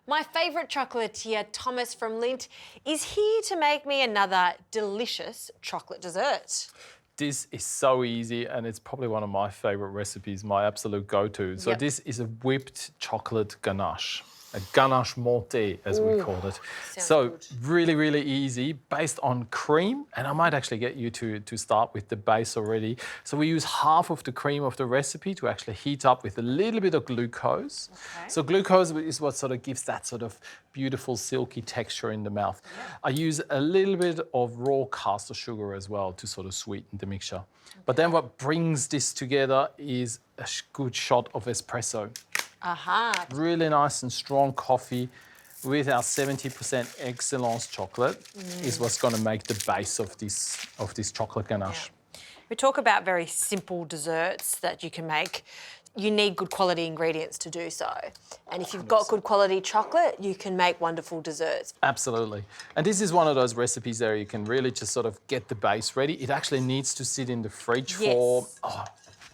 My favourite chocolatier, Thomas from Lindt, is here to make me another delicious chocolate dessert. This is so easy and it's probably one of my favourite recipes, my absolute go-to. So this is a whipped chocolate ganache. A ganache montée, as we call it. So good. really, really easy, based on cream. And I might actually get you to start with the base already. So we use half of the cream of the recipe to actually heat up with a little bit of glucose. Okay. So glucose is what sort of gives that sort of beautiful silky texture in the mouth. Yeah. I use a little bit of raw caster sugar as well to sort of sweeten the mixture. Okay. But then what brings this together is a good shot of espresso. Aha. Really nice and strong coffee with our 70% excellence chocolate is what's going to make the base of this chocolate ganache. Yeah. We talk about very simple desserts that you can make. You need good quality ingredients to do so. And if you've got good quality chocolate, you can make wonderful desserts. Absolutely. And this is one of those recipes there you can really just sort of get the base ready. It actually needs to sit in the fridge for...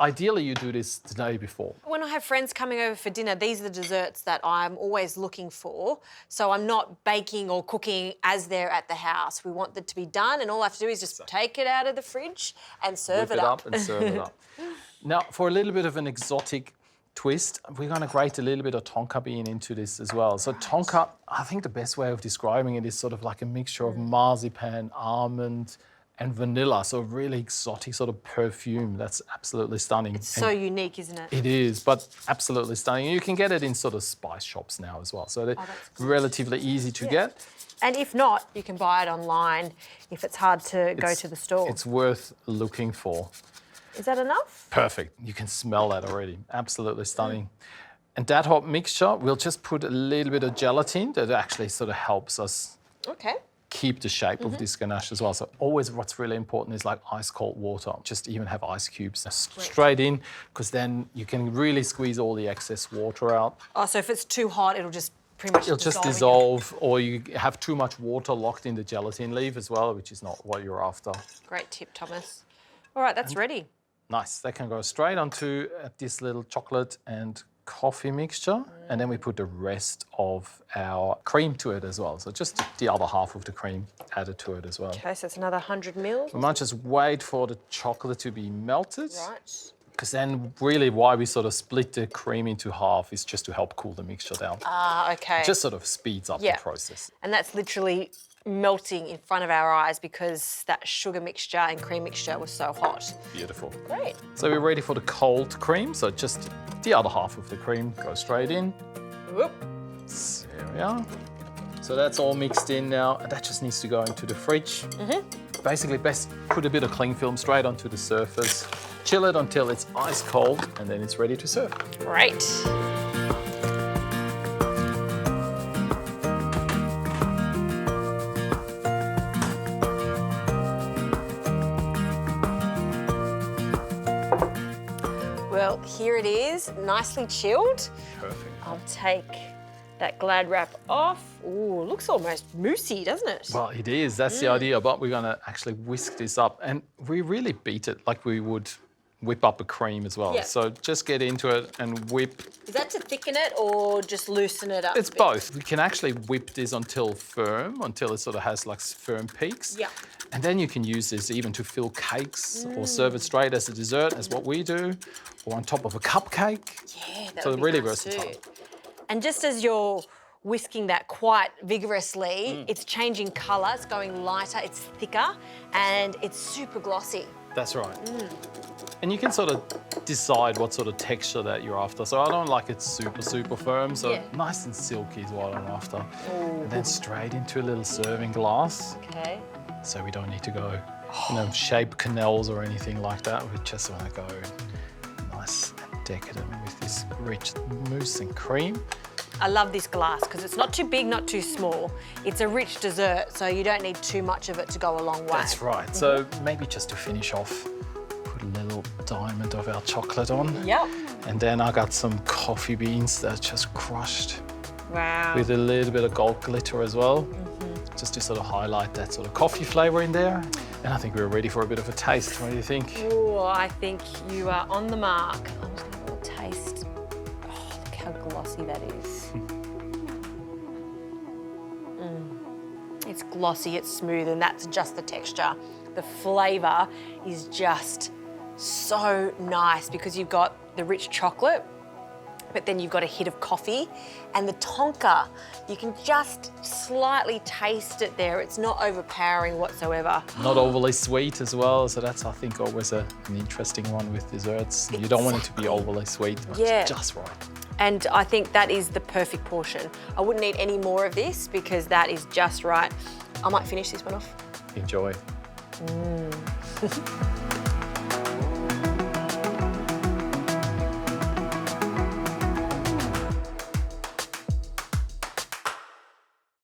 Ideally, you do this the day before. When I have friends coming over for dinner, these are the desserts that I'm always looking for. So I'm not baking or cooking as they're at the house. We want them to be done, and all I have to do is just take it out of the fridge and serve it up. And serve it up. Now, for a little bit of an exotic twist, we're going to grate a little bit of tonka bean into this as well. So tonka, I think the best way of describing it is sort of like a mixture of marzipan, almond, and vanilla, so a really exotic sort of perfume that's absolutely stunning. It's so unique, isn't it? It is, but absolutely stunning. You can get it in sort of spice shops now as well, so they're relatively easy to get. And if not, you can buy it online if it's hard to go to the store. It's worth looking for. Is that enough? Perfect. You can smell that already. Absolutely stunning. And that hot mixture, we'll just put a little bit of gelatin that actually sort of helps us keep the shape of this ganache as well. So always what's really important is like ice cold water. Just even have ice cubes straight in, because then you can really squeeze all the excess water out. Oh, so if it's too hot, it'll just pretty much dissolve, or you have too much water locked in the gelatin leaf as well, which is not what you're after. Great tip, Thomas. All right, that's ready. Nice. That can go straight onto this little chocolate and coffee mixture, and then we put the rest of our cream to it as well. So just the other half of the cream added to it as well. Okay, so it's another 100 mils. We might just wait for the chocolate to be melted. Right. Because then really why we sort of split the cream into half is just to help cool the mixture down. Ah, okay. It just sort of speeds up the process. And that's literally melting in front of our eyes because that sugar mixture and cream mixture was so hot. Beautiful. Great. So we're ready for the cold cream. So just the other half of the cream goes straight in. Whoop. There we are. So that's all mixed in now. And that just needs to go into the fridge. Basically, best put a bit of cling film straight onto the surface. Chill it until it's ice cold, and then it's ready to serve. Great. Well, here it is, nicely chilled. Perfect. I'll take that Glad wrap off. Ooh, looks almost moussey, doesn't it? Well, it is. That's the idea. But we're going to actually whisk this up, and we really beat it like we would whip up a cream as well. Yeah. So just get into it and whip. Is that to thicken it or just loosen it up? It's both. We can actually whip this until it sort of has like firm peaks. Yeah. And then you can use this even to fill cakes or serve it straight as a dessert, as what we do, or on top of a cupcake. Yeah, that so would be really nice versatile. too. And just as you're whisking that quite vigorously, it's changing colour, it's going lighter, it's thicker, and it's super glossy. That's right. And you can sort of decide what sort of texture that you're after. So I don't like it super, super firm. So nice and silky is what I'm after. Ooh. And then straight into a little serving glass. Okay. So we don't need to go, shape canals or anything like that. We just want to go nice and decadent with this rich mousse and cream. I love this glass because it's not too big, not too small. It's a rich dessert, so you don't need too much of it to go a long way. That's right. So maybe just to finish off, put a little diamond of our chocolate on. Yep. And then I got some coffee beans that are just crushed. Wow. With a little bit of gold glitter as well, just to sort of highlight that sort of coffee flavour in there. And I think we're ready for a bit of a taste. What do you think? Oh, I think you are on the mark. I'm just going to have a little taste. Oh, look how glossy that is. glossy, it's smooth, and that's just the texture. The flavour is just so nice because you've got the rich chocolate, but then you've got a hit of coffee, and the tonka, you can just slightly taste it there. It's not overpowering whatsoever. Not overly sweet as well, so that's, I think, always an interesting one with desserts. You don't want it to be overly sweet, but it's just right. And I think that is the perfect portion. I wouldn't eat any more of this because that is just right. I might finish this one off. Enjoy.